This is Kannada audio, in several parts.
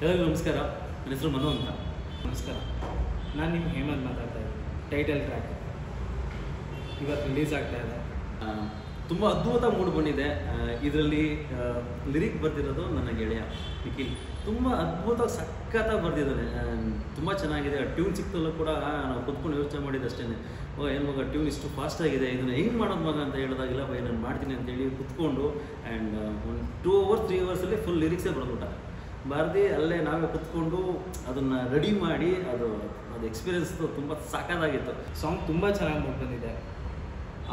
ಎಲ್ಲರಿಗೂ ನಮಸ್ಕಾರ. ನನ್ನ ಹೆಸರು ಮನು ಅಂತ. ನಮಸ್ಕಾರ, ನಾನು ನಿಮ್ಮ ಹೇಮಂತ್ ಮಾತಾಡ್ತಾ ಇದ್ದೀನಿ. ಟೈಟಲ್ ಟ್ರ್ಯಾಕ್ ಇವತ್ತು ರಿಲೀಸ್ ಆಗ್ತಾ ಇದೆ. ತುಂಬ ಅದ್ಭುತ ಮೂಡ್ ಬಂದಿದೆ. ಇದರಲ್ಲಿ ಲಿರಿಕ್ ಬರ್ತಿರೋದು ನನ್ನ ಗೆಳೆಯ ನಿಖಿಲ್. ತುಂಬ ಅದ್ಭುತ ಸಖತ್ತಾಗಿ ಬರ್ತಿದ್ದಾನೆ. ತುಂಬ ಚೆನ್ನಾಗಿದೆ. ಟ್ಯೂನ್ ಸಿಕ್ತಲ್ಲೂ ಕೂಡ ನಾವು ಕುತ್ಕೊಂಡು ಯೋಚನೆ ಮಾಡಿದ್ದು ಅಷ್ಟೇ, ಏನು ಮಗ ಟ್ಯೂನ್ ಇಷ್ಟು ಫಾಸ್ಟ್ ಆಗಿದೆ, ಇದನ್ನು ಹೆಂಗೆ ಮಾಡೋದು ಮಗ ಅಂತ ಹೇಳಿದಾಗಿಲ್ಲ, ಬೈ ನಾನು ಮಾಡ್ತೀನಿ ಅಂತೇಳಿ ಕುತ್ಕೊಂಡು ಆ್ಯಂಡ್ ಒಂದು 2 hours 3 hours ಫುಲ್ ಲಿರಿಕ್ಸೇ ಬರ್ಬಿಟ್ಟ. ಬರ್ದು ಅಲ್ಲೇ ನಾವೇ ಕುತ್ಕೊಂಡು ಅದನ್ನು ರೆಡಿ ಮಾಡಿ ಅದು ಎಕ್ಸ್ಪೀರಿಯನ್ಸ್ ತುಂಬ ಸಾಕಾಗಿತ್ತು. ಸಾಂಗ್ ತುಂಬ ಚೆನ್ನಾಗಿ ಮೂಡ್ ಬಂದಿದೆ.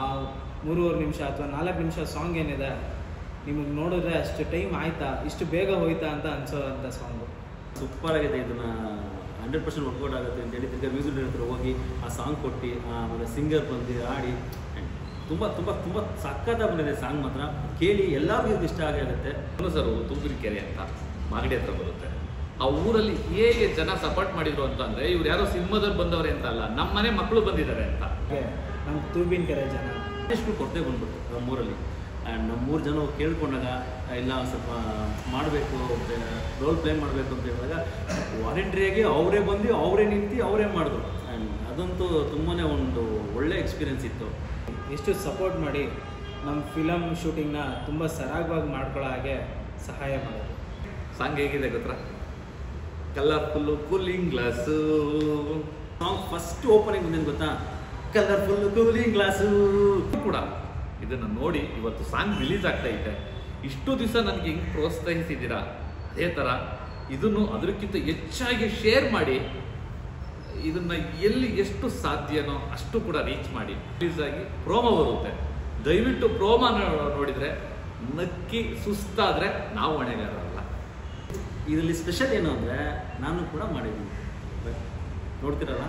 ಆ 3.5 ನಿಮಿಷ ಅಥವಾ 4 ನಿಮಿಷ ಸಾಂಗ್ ಏನಿದೆ, ನಿಮಗೆ ನೋಡಿದ್ರೆ ಅಷ್ಟು ಟೈಮ್ ಆಯ್ತಾ, ಇಷ್ಟು ಬೇಗ ಹೋಯ್ತಾ ಅಂತ ಅನ್ಸೋವಂಥ ಸಾಂಗು. ಸೂಪರ್ ಆಗಿದೆ. ಇದನ್ನು 100% ವರ್ಕೌಟ್ ಆಗುತ್ತೆ ಅಂತೇಳಿ ತಿರ್ಗಿ ಮ್ಯೂಸಿಕ್ ಡೈರೆಕ್ಟರ್ ಹೋಗಿ ಆ ಸಾಂಗ್ ಕೊಟ್ಟು ಆಮೇಲೆ ಸಿಂಗರ್ ಬಂದು ಆಡಿ ತುಂಬ ತುಂಬ ತುಂಬ ಸಖತ್ತಾಗಿ ಬಂದಿದೆ. ಸಾಂಗ್ ಮಾತ್ರ ಕೇಳಿ ಎಲ್ಲರಿಗೂ ಇಷ್ಟ ಆಗುತ್ತೆ. ಸರ್ ತೂಗುರಿಕೆರೆ ಅಂತ ಮಾಗಡಿ ಹತ್ರ ಬರುತ್ತೆ. ಆ ಊರಲ್ಲಿ ಹೇಗೆ ಜನ ಸಪೋರ್ಟ್ ಮಾಡಿದ್ರು ಅಂತಂದರೆ, ಇವ್ರು ಯಾರೋ ಸಿನಿಮಾದವ್ರು ಬಂದವ್ರೆ ಅಂತ ಅಲ್ಲ, ನಮ್ಮ ಮನೆ ಮಕ್ಕಳು ಬಂದಿದ್ದಾರೆ ಅಂತ. ನಮ್ಮ ತೂಬಿನಕೆರೆ ಜನ ಎಷ್ಟು ಕೊರತೆ ಬಂದ್ಬಿಟ್ಟು ನಮ್ಮೂರಲ್ಲಿ. ಆ್ಯಂಡ್ ನಮ್ಮ 3 ಜನ ಕೇಳ್ಕೊಂಡಾಗ ಇಲ್ಲ ಸ್ವಲ್ಪ ಮಾಡಬೇಕು, ರೋಲ್ ಪ್ಲೇ ಮಾಡಬೇಕು ಅಂತ ಹೇಳಿದಾಗ ವಾಲಂಟ್ರಿಯಾಗಿ ಅವರೇ ಬಂದು ಅವರೇ ನಿಂತು ಅವರೇ ಮಾಡಿದ್ರು. ಆ್ಯಂಡ್ ಅದಂತೂ ತುಂಬಾ ಒಂದು ಒಳ್ಳೆ ಎಕ್ಸ್ಪೀರಿಯೆನ್ಸ್ ಇತ್ತು. ಎಷ್ಟು ಸಪೋರ್ಟ್ ಮಾಡಿ ನಮ್ಮ ಫಿಲಮ್ ಶೂಟಿಂಗ್ನ ತುಂಬ ಸರಾಗವಾಗಿ ಮಾಡ್ಕೊಳ್ಳೋ ಹಾಗೆ ಸಹಾಯ ಮಾಡೋದು. ಸಾಂಗ್ ಹೇಗಿದೆ ಗೊತ್ತಾ? Colourful cooling glass song first opening ಬಂದೇನು ಗೊತ್ತಾ? ಕಲರ್ಫುಲ್ ಕೂಲಿಂಗ್ ಗ್ಲಾಸು ಕೂಡ ಇದನ್ನು ನೋಡಿ ಇವತ್ತು ಸಾಂಗ್ ರಿಲೀಸ್ ಆಗ್ತಾ ಇದೆ. ಇಷ್ಟು ದಿವಸ ನನಗೆ ಹಿಂಗೆ ಪ್ರೋತ್ಸಾಹಿಸಿದ್ದೀರಾ, ಅದೇ ಥರ ಇದನ್ನು ಅದಕ್ಕಿಂತ ಹೆಚ್ಚಾಗಿ ಶೇರ್ ಮಾಡಿ, ಇದನ್ನು ಎಲ್ಲಿ ಎಷ್ಟು ಸಾಧ್ಯನೋ ಅಷ್ಟು ಕೂಡ ರೀಚ್ ಮಾಡಿ. ರಿಲೀಸ್ ಆಗಿ ಪ್ರೋಮೋ ಬರುತ್ತೆ, ದಯವಿಟ್ಟು ಪ್ರೋಮೋ ನೋಡಿದರೆ ನಕ್ಕಿ ಸುಸ್ತಾದರೆ ನಾವು ಹೊಣೆಗಾರರಲ್ಲ. ಇದರಲ್ಲಿ ಸ್ಪೆಷಲ್ ಏನು ಅಂದರೆ ನಾನು ಕೂಡ ಮಾಡಿದ್ದೀನಿ, ನೋಡ್ತಿರಲ್ಲ.